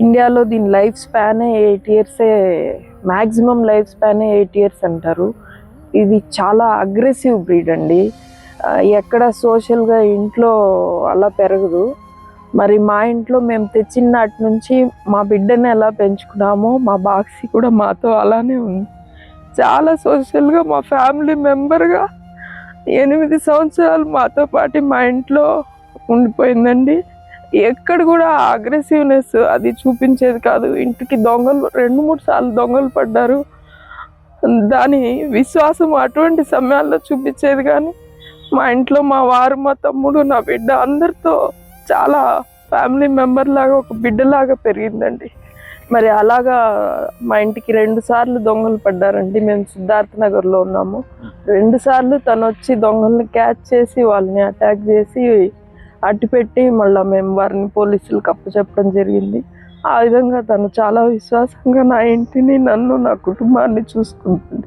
ఇండియాలో దీని life స్పానే 8 ఇయర్సే, maximum life స్పానే 8 years అంటారు. ఇది చాలా అగ్రెసివ్ బ్రీడ్ అండి. ఎక్కడ సోషల్గా ఇంట్లో అలా పెరగదు. మరి మా ఇంట్లో మేము తెచ్చిన నాటి నుంచి మా బిడ్డని ఎలా పెంచుకున్నామో మా బాక్సీ కూడా మాతో అలానే ఉంది. చాలా సోషల్గా మా ఫ్యామిలీ మెంబర్గా 8 సంవత్సరాలు మాతో పాటు మా ఇంట్లో ఉండిపోయిందండి. ఎక్కడ కూడా అగ్రెసివ్నెస్ అది చూపించేది కాదు. ఇంటికి దొంగలు 2-3 సార్లు దొంగలు పడ్డారు. దాని విశ్వాసం అటువంటి సమయాల్లో చూపించేది. కానీ మా ఇంట్లో మా వారు, మా తమ్ముడు, నా బిడ్డ అందరితో చాలా ఫ్యామిలీ మెంబర్ లాగా, ఒక బిడ్డలాగా పెరిగిందండి. మరి అలాగా మా ఇంటికి 2 సార్లు దొంగలు పడ్డారండి. మేము సిద్ధార్థ నగర్లో ఉన్నాము. 2 సార్లు తను వచ్చి దొంగల్ని క్యాచ్ చేసి వాళ్ళని అటాక్ చేసి అట్టిపెట్టి మళ్ళీ మేము వారిని పోలీసులకు అప్పచెప్పడం జరిగింది. ఆ విధంగా తను చాలా విశ్వాసంగా నా ఇంటిని, నన్ను, నా కుటుంబాన్ని చూసుకుంటుంది.